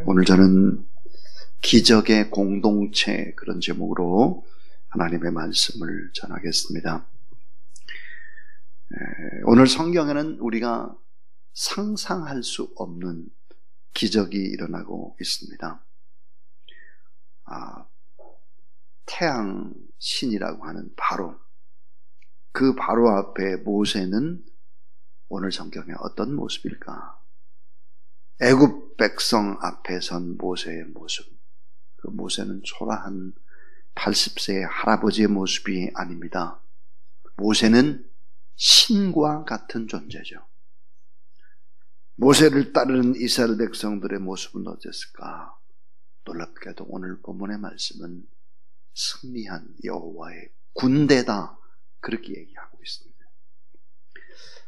오늘 저는 기적의 공동체, 그런 제목으로 하나님의 말씀을 전하겠습니다. 오늘 성경에는 우리가 상상할 수 없는 기적이 일어나고 있습니다. 태양 신이라고 하는 바로, 그 바로 앞에 모세는 오늘 성경에 어떤 모습일까? 애굽 백성 앞에 선 모세의 모습, 그 모세는 초라한 80세의 할아버지의 모습이 아닙니다. 모세는 신과 같은 존재죠. 모세를 따르는 이스라엘 백성들의 모습은 어땠을까? 놀랍게도 오늘 본문의 말씀은 승리한 여호와의 군대다, 그렇게 얘기하고 있습니다.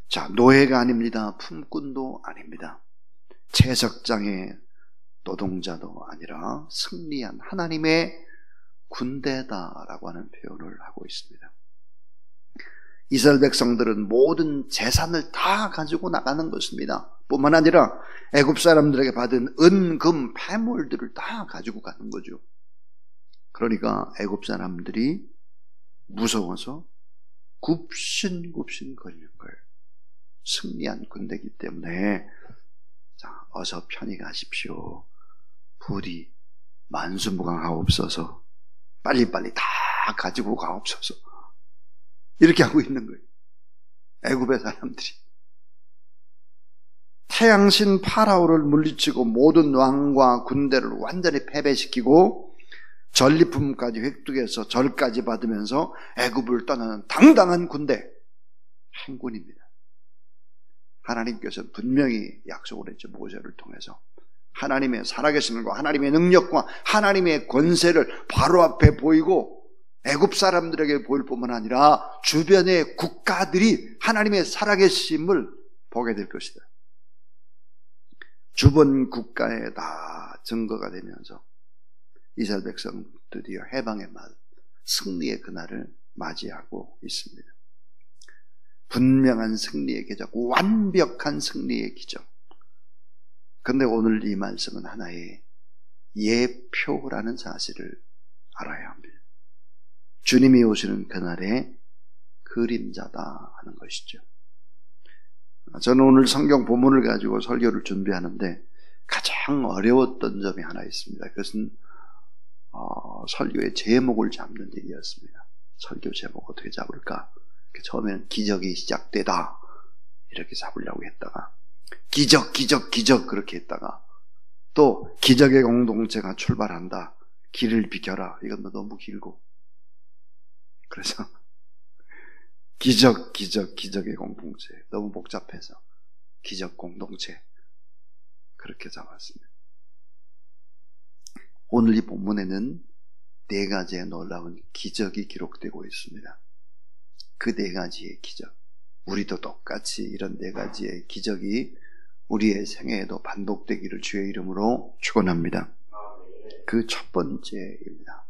자, 노예가 아닙니다. 품꾼도 아닙니다. 채석장의 노동자도 아니라 승리한 하나님의 군대다라고 하는 표현을 하고 있습니다. 이스라엘 백성들은 모든 재산을 다 가지고 나가는 것입니다. 뿐만 아니라 애굽 사람들에게 받은 은, 금, 폐물들을 다 가지고 가는 거죠. 그러니까 애굽 사람들이 무서워서 굽신굽신 거리는 거예요. 승리한 군대이기 때문에 자, 어서 편히 가십시오. 부디 만수무강하옵소서. 빨리빨리 다 가지고 가옵소서. 이렇게 하고 있는 거예요. 애굽의 사람들이. 태양신 파라오를 물리치고 모든 왕과 군대를 완전히 패배시키고 전리품까지 획득해서 절까지 받으면서 애굽을 떠나는 당당한 군대, 행군입니다. 하나님께서 분명히 약속을 했죠. 모세를 통해서 하나님의 살아계신 것과 하나님의 능력과 하나님의 권세를 바로 앞에 보이고 애굽 사람들에게 보일 뿐만 아니라 주변의 국가들이 하나님의 살아계심을 보게 될 것이다. 주변 국가에 다 증거가 되면서 이스라엘 백성들이 해방의 말, 승리의 그날을 맞이하고 있습니다. 분명한 승리의 기적, 완벽한 승리의 기적. 그런데 오늘 이 말씀은 하나의 예표라는 사실을 알아야 합니다. 주님이 오시는 그날의 그림자다 하는 것이죠. 저는 오늘 성경 본문을 가지고 설교를 준비하는데 가장 어려웠던 점이 하나 있습니다. 그것은 설교의 제목을 잡는 일이었습니다. 설교 제목 어떻게 잡을까? 처음에는 기적이 시작되다 이렇게 잡으려고 했다가 기적 그렇게 했다가 또 기적의 공동체가 출발한다, 길을 비켜라, 이건 너무 길고, 그래서 기적의 공동체 너무 복잡해서 기적 공동체 그렇게 잡았습니다. 오늘 이 본문에는 4가지의 놀라운 기적이 기록되고 있습니다. 그 4가지의 기적, 우리도 똑같이 이런 4가지의 기적이 우리의 생애에도 반복되기를 주의 이름으로 축원합니다. 그 첫 번째입니다.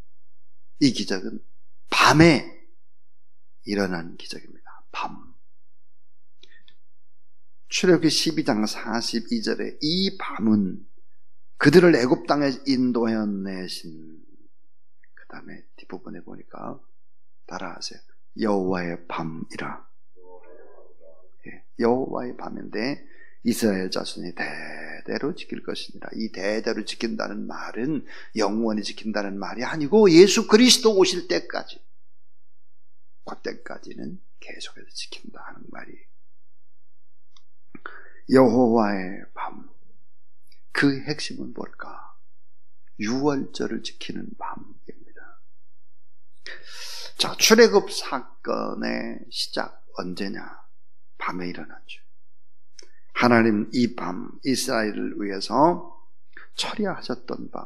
이 기적은 밤에 일어난 기적입니다. 밤. 출애굽기 12장 42절에 이 밤은 그들을 애굽 땅에 인도해 내신, 그 다음에 뒷부분에 보니까 따라하세요. 여호와의 밤이라. 여호와의 밤인데 이스라엘 자손이 대대로 지킬 것입니다. 이 대대로 지킨다는 말은 영원히 지킨다는 말이 아니고 예수 그리스도 오실 때까지, 그때까지는 계속해서 지킨다 하는 말이에요. 여호와의 밤, 그 핵심은 뭘까? 유월절을 지키는 밤입니다. 자, 출애굽 사건의 시작 언제냐? 밤에 일어났죠. 하나님 이 밤 이스라엘을 위해서 처리하셨던 밤,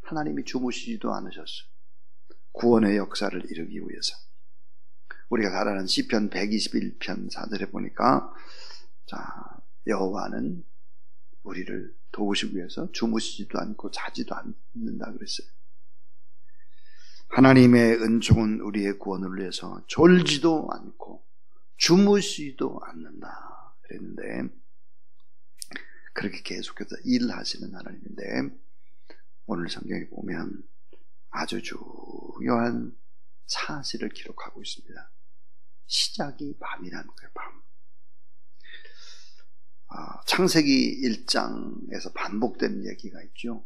하나님이 주무시지도 않으셨어요. 구원의 역사를 이루기 위해서. 우리가 잘 아는 시편 121편 4절에 보니까 자, 여호와는 우리를 도우시기 위해서 주무시지도 않고 자지도 않는다 그랬어요. 하나님의 은총은 우리의 구원을 위해서 졸지도 않고 주무시지도 않는다 그랬는데, 그렇게 계속해서 일하시는 하나님인데, 오늘 성경에 보면 아주 중요한 사실을 기록하고 있습니다. 시작이 밤이라는 거예요. 밤. 창세기 1장에서 반복되는 얘기가 있죠.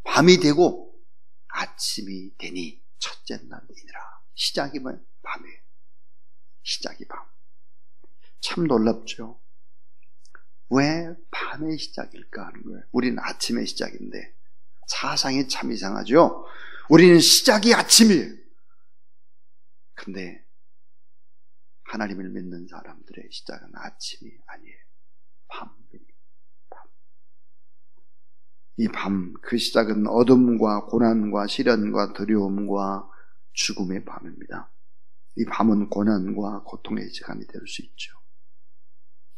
밤이 되고 아침이 되니 첫째 날이니라. 시작이 뭐예요? 밤이에요. 시작이 밤. 참 놀랍죠. 왜 밤의 시작일까 하는 거예요. 우리는 아침의 시작인데 사상이 참 이상하죠. 우리는 시작이 아침이에요. 근데 하나님을 믿는 사람들의 시작은 아침이 아니에요. 밤입니다. 밤. 이 밤, 그 시작은 어둠과 고난과 시련과 두려움과 죽음의 밤입니다. 이 밤은 고난과 고통의 시간이 될 수 있죠.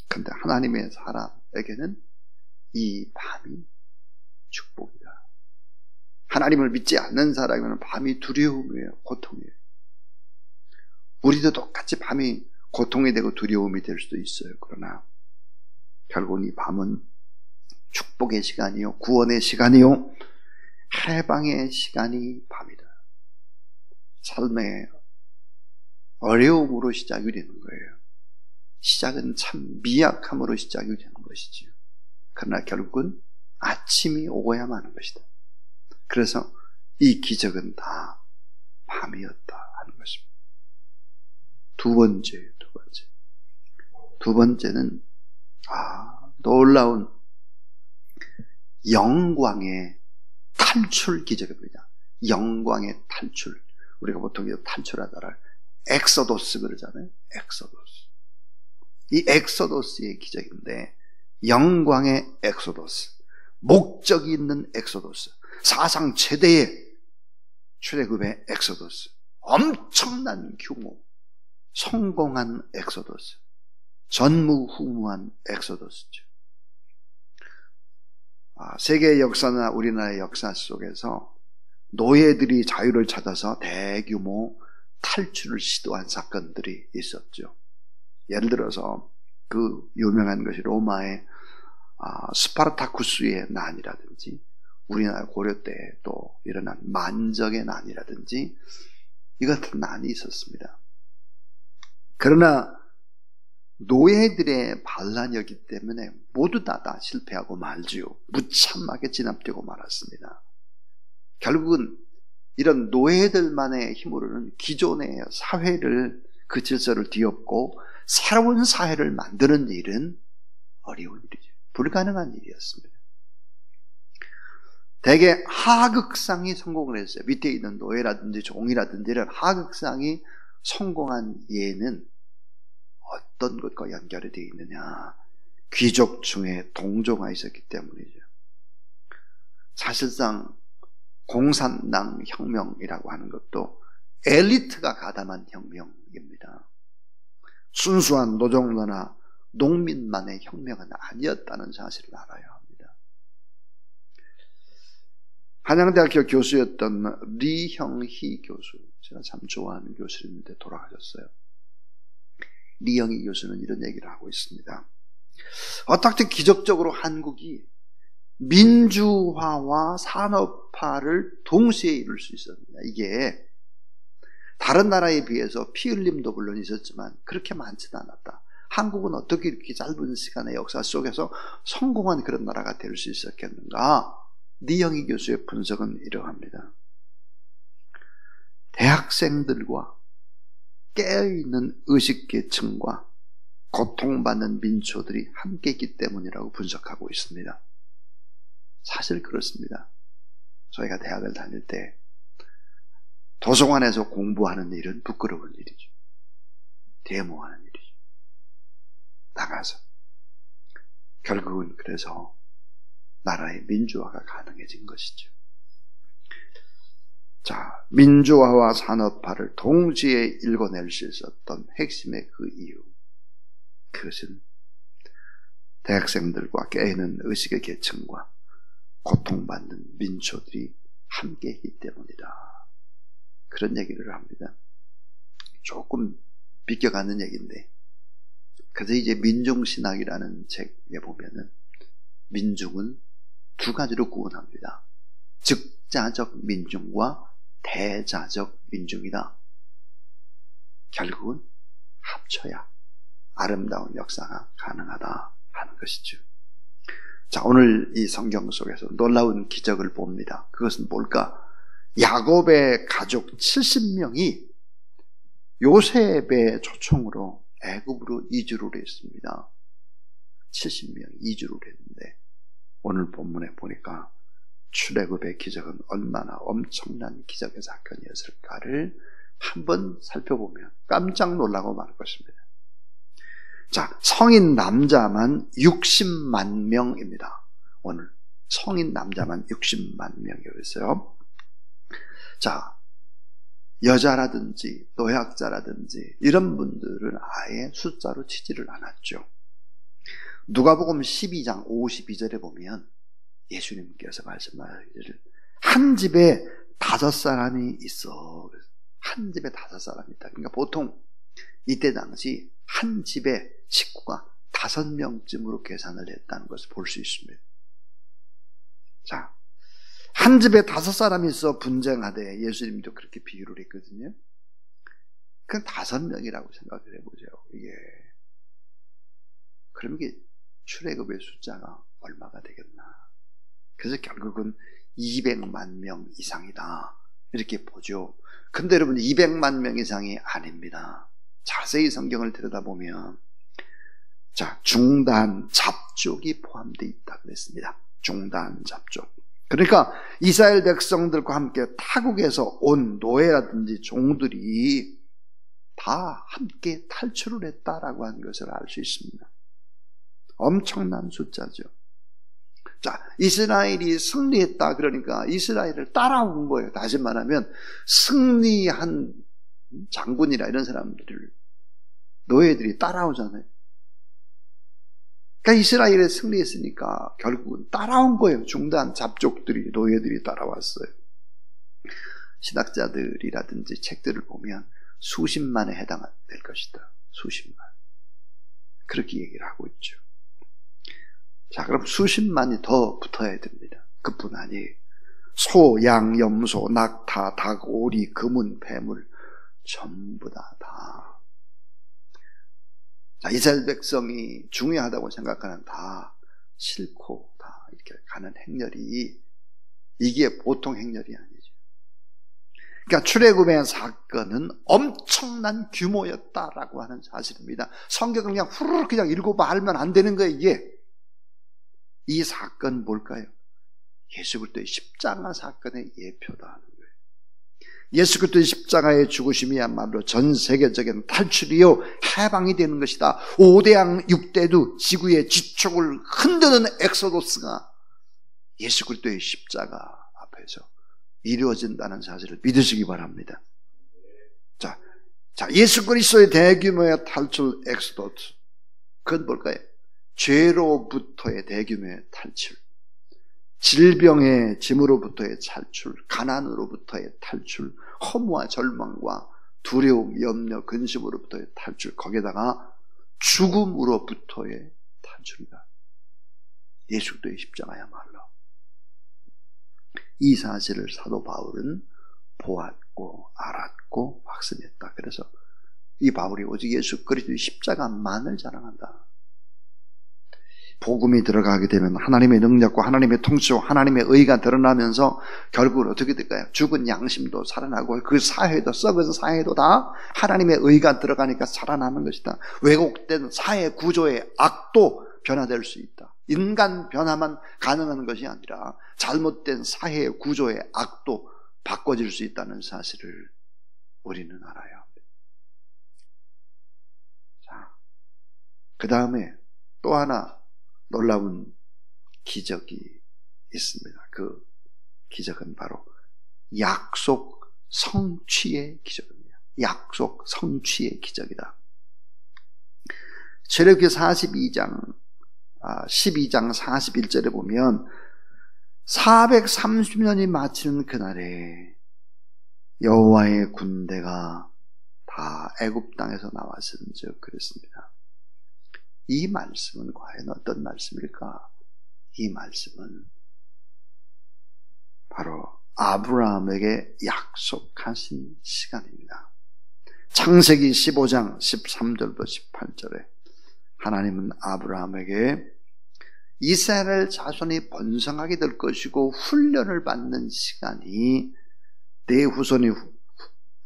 그런데 하나님의 사람에게는 이 밤이 축복이다. 하나님을 믿지 않는 사람에게는 밤이 두려움이에요. 고통이에요. 우리도 똑같이 밤이 고통이 되고 두려움이 될 수도 있어요. 그러나 결국은 이 밤은 축복의 시간이요, 구원의 시간이요, 해방의 시간이 밤이다. 삶의 어려움으로 시작이 되는 거예요. 시작은 참 미약함으로 시작이 되는 것이지요. 그러나 결국은 아침이 오고야만 하는 것이다. 그래서 이 기적은 다 밤이었다 하는 것입니다. 두 번째는 놀라운 영광의 탈출 기적입니다. 영광의 탈출. 우리가 보통 탈출하다를 엑소도스 그러잖아요. 엑소도스. 이 엑소도스의 기적인데, 영광의 엑소도스, 목적이 있는 엑소도스, 사상 최대의 출애굽의 엑소도스, 엄청난 규모, 성공한 엑소도스, 전무후무한 엑소도스죠. 세계 역사나 우리나라의 역사 속에서 노예들이 자유를 찾아서 대규모 탈출을 시도한 사건들이 있었죠. 예를 들어서 그 유명한 것이 로마의 스파르타쿠스의 난이라든지, 우리나라 고려 때 또 일어난 만적의 난이라든지, 이 같은 난이 있었습니다. 그러나 노예들의 반란이었기 때문에 모두 다 실패하고 말지요. 무참하게 진압되고 말았습니다. 결국은 이런 노예들만의 힘으로는 기존의 사회를, 그 질서를 뒤엎고 새로운 사회를 만드는 일은 어려운 일이죠. 불가능한 일이었습니다. 대개 하극상이 성공을 했어요. 밑에 있는 노예라든지 종이라든지 이런 하극상이 성공한 예는 어떤 것과 연결이 되어 있느냐? 귀족 중에 동조가 있었기 때문이죠. 사실상 공산당 혁명이라고 하는 것도 엘리트가 가담한 혁명입니다. 순수한 노동자나 농민만의 혁명은 아니었다는 사실을 알아야 합니다. 한양대학교 교수였던 리형희 교수, 제가 참 좋아하는 교수인데 돌아가셨어요. 리형희 교수는 이런 얘기를 하고 있습니다. 어떻게 기적적으로 한국이 민주화와 산업화를 동시에 이룰 수 있었느냐. 이게 다른 나라에 비해서 피 흘림도 물론 있었지만 그렇게 많지는 않았다. 한국은 어떻게 이렇게 짧은 시간의 역사 속에서 성공한 그런 나라가 될 수 있었겠는가? 리형희 교수의 분석은 이러합니다. 대학생들과 깨어있는 의식계층과 고통받는 민초들이 함께 있기 때문이라고 분석하고 있습니다. 사실 그렇습니다. 저희가 대학을 다닐 때 도서관에서 공부하는 일은 부끄러운 일이죠. 데모하는 일이죠. 나가서. 결국은 그래서 나라의 민주화가 가능해진 것이죠. 자, 민주화와 산업화를 동시에 읽어낼 수 있었던 핵심의 그 이유, 그것은 대학생들과 깨어있는 의식의 계층과 고통받는 민초들이 함께 있기 때문이다. 그런 얘기를 합니다. 조금 비껴가는 얘기인데, 그래서 이제 민중신학이라는 책에 보면은 민중은 두 가지로 구분합니다. 즉자적 민중과 대자적 민중이다. 결국은 합쳐야 아름다운 역사가 가능하다 하는 것이죠. 자, 오늘 이 성경 속에서 놀라운 기적을 봅니다. 그것은 뭘까? 야곱의 가족 70명이 요셉의 초청으로 애굽으로 이주를 했습니다. 70명이 이주를 했는데 오늘 본문에 보니까 출애굽의 기적은 얼마나 엄청난 기적의 사건이었을까를 한번 살펴보면 깜짝 놀라고 말 것입니다. 자, 성인 남자만 60만 명입니다. 오늘 성인 남자만 60만 명이었어요. 자, 여자라든지 노약자라든지 이런 분들은 아예 숫자로 치지를 않았죠. 누가복음 12장 52절에 보면 예수님께서 말씀하시기를 한 집에 5사람이 있어. 한 집에 5사람이 있다. 그러니까 보통 이때 당시 한 집에 식구가 5명쯤으로 계산을 했다는 것을 볼 수 있습니다. 자, 한 집에 5사람이 있어 분쟁하되 예수님도 그렇게 비유를 했거든요. 그건 5명이라고 생각을 해보죠. 이게 그럼 이게 출애굽의 숫자가 얼마가 되겠나? 그래서 결국은 200만 명 이상이다 이렇게 보죠. 근데 여러분 200만 명 이상이 아닙니다. 자세히 성경을 들여다보면 자, 중단 잡족이 포함되어 있다 그랬습니다. 중단 잡족. 그러니까 이스라엘 백성들과 함께 타국에서 온 노예라든지 종들이 다 함께 탈출을 했다라고 하는 것을 알 수 있습니다. 엄청난 숫자죠. 자, 이스라엘이 승리했다 그러니까 이스라엘을 따라온 거예요. 다시 말하면 승리한 장군이나 이런 사람들을 노예들이 따라오잖아요. 그러니까 이스라엘에 승리했으니까 결국은 따라온 거예요. 중단 잡족들이, 노예들이 따라왔어요. 신학자들이라든지 책들을 보면 수십만에 해당될 것이다. 수십만. 그렇게 얘기를 하고 있죠. 자, 그럼 수십만이 더 붙어야 됩니다. 그뿐 아니에요. 소, 양, 염소, 낙타, 닭, 오리, 금은, 뱀을 전부 다. 자, 이스라엘 백성이 중요하다고 생각하는 다 싫고 다 이렇게 가는 행렬이 이게 보통 행렬이 아니죠. 그러니까 출애굽의 사건은 엄청난 규모였다라고 하는 사실입니다. 성경을 그냥 후루룩 그냥 읽고 말면 안 되는 거예요, 이게. 이 사건 뭘까요? 예수 그리스도의 십자가 사건의 예표다 하는 거예요. 예수 그리스도의 십자가의 죽으심이야말로 전 세계적인 탈출이요 해방이 되는 것이다. 5대양 6대도 지구의 지축을 흔드는 엑소도스가 예수 그리스도의 십자가 앞에서 이루어진다는 사실을 믿으시기 바랍니다. 자, 예수 그리스도의 대규모의 탈출 엑소도스, 그건 뭘까요? 죄로부터의 대규모의 탈출, 질병의 짐으로부터의 탈출, 가난으로부터의 탈출, 허무와 절망과 두려움, 염려, 근심으로부터의 탈출, 거기에다가 죽음으로부터의 탈출이다. 예수 그리스도의 십자가야말로. 이 사실을 사도 바울은 보았고 알았고 확신했다. 그래서 이 바울이 오직 예수 그리스도의 십자가만을 자랑한다. 복음이 들어가게 되면 하나님의 능력과 하나님의 통치와 하나님의 의가 드러나면서 결국은 어떻게 될까요? 죽은 양심도 살아나고 그 사회도, 썩은 사회도 다 하나님의 의가 들어가니까 살아나는 것이다. 왜곡된 사회 구조의 악도 변화될 수 있다. 인간 변화만 가능한 것이 아니라 잘못된 사회 구조의 악도 바꿔질 수 있다는 사실을 우리는 알아야 합니다. 자, 그 다음에 또 하나 놀라운 기적이 있습니다. 그 기적은 바로 약속 성취의 기적입니다. 약속 성취의 기적이다. 출애굽기 12장 41절에 보면 430년이 마치는 그날에 여호와의 군대가 다 애굽 땅에서 나왔은즉 그랬습니다. 이 말씀은 과연 어떤 말씀일까? 이 말씀은 바로 아브라함에게 약속하신 시간입니다. 창세기 15장 13절부터 18절에 하나님은 아브라함에게 이스라엘 자손이 번성하게 될 것이고 훈련을 받는 시간이, 내 후손이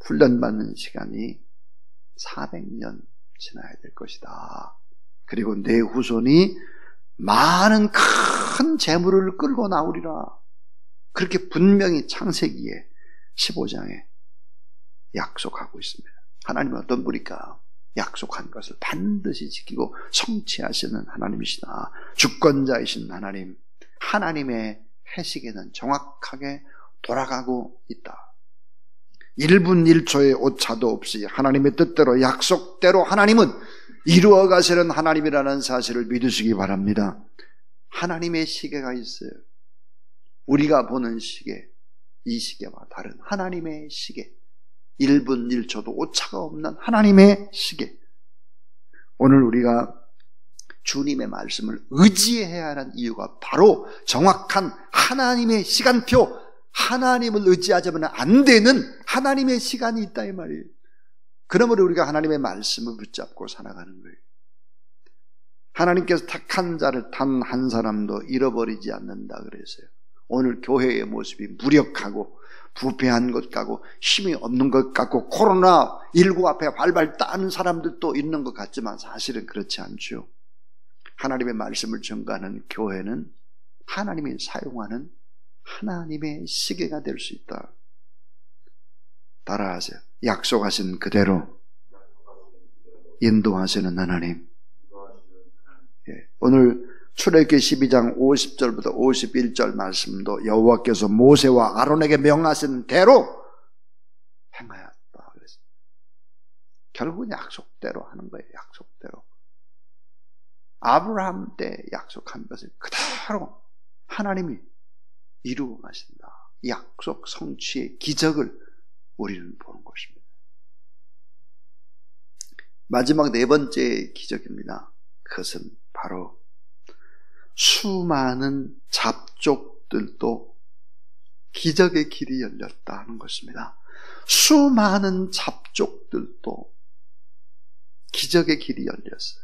훈련받는 시간이 400년 지나야 될 것이다. 그리고 내 후손이 많은 큰 재물을 끌고 나오리라. 그렇게 분명히 창세기에 15장에 약속하고 있습니다. 하나님은 어떤 분일까? 약속한 것을 반드시 지키고 성취하시는 하나님이시다. 주권자이신 하나님, 하나님의 해식에는 정확하게 돌아가고 있다. 1분 1초의 오차도 없이 하나님의 뜻대로, 약속대로 하나님은 이루어 가시는 하나님이라는 사실을 믿으시기 바랍니다. 하나님의 시계가 있어요. 우리가 보는 시계, 이 시계와 다른 하나님의 시계, 1분 1초도 오차가 없는 하나님의 시계. 오늘 우리가 주님의 말씀을 의지해야 하는 이유가 바로 정확한 하나님의 시간표, 하나님을 의지하자면 안 되는 하나님의 시간이 있다 이 말이에요. 그러므로 우리가 하나님의 말씀을 붙잡고 살아가는 거예요. 하나님께서 택한 자를 단 한 사람도 잃어버리지 않는다 그랬어요. 오늘 교회의 모습이 무력하고 부패한 것 같고 힘이 없는 것 같고 코로나19 앞에 발발 따는 사람들도 있는 것 같지만 사실은 그렇지 않죠. 하나님의 말씀을 전가하는 교회는 하나님이 사용하는 하나님의 시계가 될 수 있다. 따라하세요. 약속하신 그대로 인도하시는 하나님. 오늘 출애굽기 12장 50절부터 51절 말씀도 여호와께서 모세와 아론에게 명하신 대로 행하였다 그랬어요. 결국은 약속대로 하는 거예요. 약속대로. 아브라함 때 약속한 것을 그대로 하나님이 이루어 가신다. 약속 성취의 기적을 우리는 보는 것입니다. 마지막 네 번째 기적입니다. 그것은 바로 수많은 잡족들도 기적의 길이 열렸다 하는 것입니다. 수많은 잡족들도 기적의 길이 열렸어요.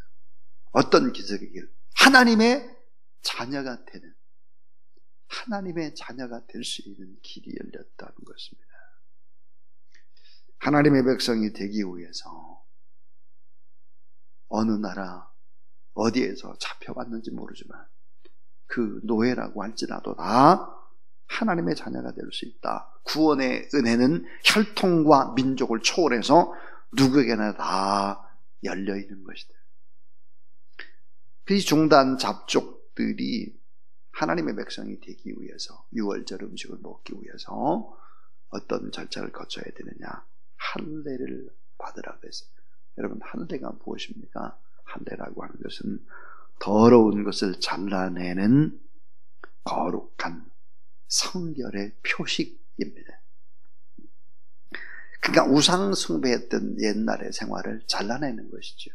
어떤 기적의 길? 하나님의 자녀가 되는, 하나님의 자녀가 될 수 있는 길이 열렸다는 것입니다. 하나님의 백성이 되기 위해서 어느 나라 어디에서 잡혀왔는지 모르지만 그 노예라고 할지라도 다 하나님의 자녀가 될 수 있다. 구원의 은혜는 혈통과 민족을 초월해서 누구에게나 다 열려있는 것이다. 비중단 잡족들이 하나님의 백성이 되기 위해서, 유월절 음식을 먹기 위해서 어떤 절차를 거쳐야 되느냐? 할례를 받으라고 했어요. 여러분, 할례가 무엇입니까? 할례라고 하는 것은 더러운 것을 잘라내는 거룩한 성결의 표식입니다. 그러니까 우상 숭배했던 옛날의 생활을 잘라내는 것이죠.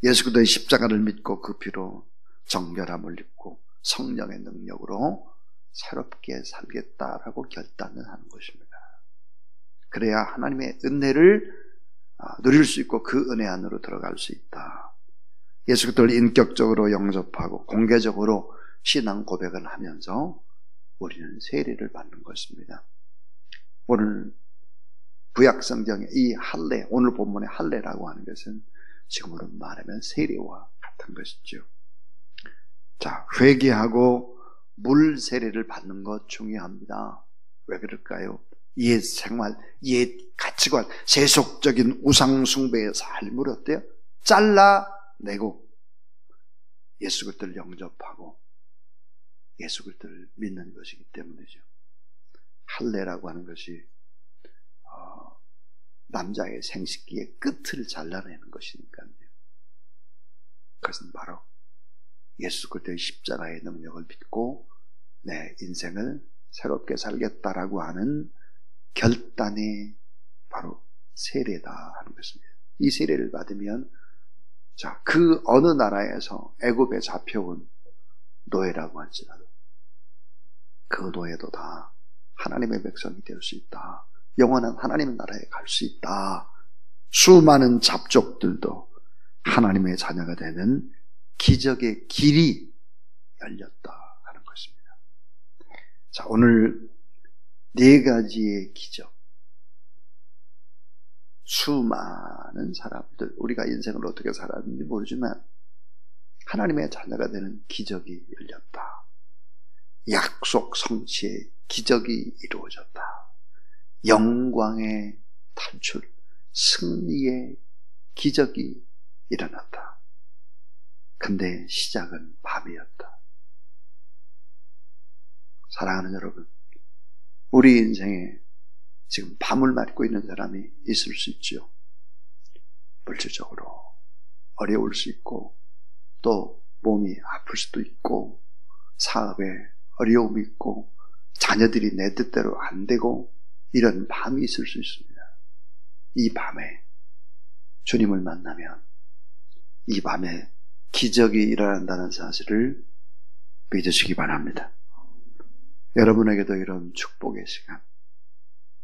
예수 그리스도의 십자가를 믿고 그 피로 정결함을 입고 성령의 능력으로 새롭게 살겠다라고 결단을 하는 것입니다. 그래야 하나님의 은혜를 누릴 수 있고 그 은혜 안으로 들어갈 수 있다. 예수 그리스도를 인격적으로 영접하고 공개적으로 신앙 고백을 하면서 우리는 세례를 받는 것입니다. 오늘 구약성경의 이 할례, 오늘 본문의 할례라고 하는 것은 지금으로 말하면 세례와 같은 것이죠. 자, 회개하고 물 세례를 받는 것 중요합니다. 왜 그럴까요? 옛 생활, 옛 가치관, 세속적인 우상 숭배의 삶을 어때요? 잘라내고 예수 그리스도를 영접하고 예수 그리스도를 믿는 것이기 때문이죠. 할례라고 하는 것이 남자의 생식기의 끝을 잘라내는 것이니까요. 그것은 바로 예수 그리스도의 십자가의 능력을 믿고 내 인생을 새롭게 살겠다라고 하는 결단이 바로 세례다 하는 것입니다. 이 세례를 받으면 자, 그 어느 나라에서 애굽에 잡혀온 노예라고 할지라도 그 노예도 다 하나님의 백성이 될 수 있다. 영원한 하나님의 나라에 갈 수 있다. 수많은 잡족들도 하나님의 자녀가 되는 기적의 길이 열렸다 하는 것입니다. 자, 오늘 4가지의 기적. 수많은 사람들, 우리가 인생을 어떻게 살았는지 모르지만 하나님의 자녀가 되는 기적이 열렸다. 약속 성취의 기적이 이루어졌다. 영광의 탈출, 승리의 기적이 일어났다. 근데 시작은 밤이었다. 사랑하는 여러분, 우리 인생에 지금 밤을 맞고 있는 사람이 있을 수 있죠. 물질적으로 어려울 수 있고, 또 몸이 아플 수도 있고, 사업에 어려움이 있고, 자녀들이 내 뜻대로 안 되고, 이런 밤이 있을 수 있습니다. 이 밤에 주님을 만나면 이 밤에 기적이 일어난다는 사실을 믿으시기 바랍니다. 여러분에게도 이런 축복의 시간,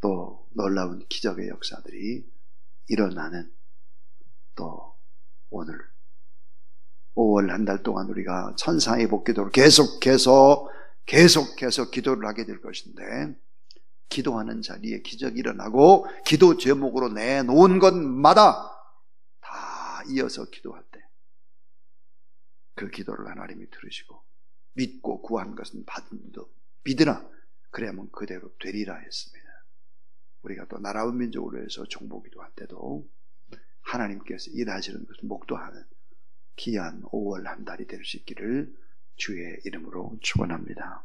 또 놀라운 기적의 역사들이 일어나는, 또 오늘 5월 한 달 동안 우리가 천상의 복기도를 계속해서 기도를 하게 될 것인데, 기도하는 자리에 기적이 일어나고 기도 제목으로 내놓은 것마다 다 이어서 기도할 때 그 기도를 하나님이 들으시고 믿고 구한 것은 받은 듯 믿으라, 그래야만 그대로 되리라 했습니다. 우리가 또 나라와 민족으로 해서 정보기도 할 때도 하나님께서 일하시는 것을 목도하는 귀한 5월 한 달이 될 수 있기를 주의 이름으로 축원합니다.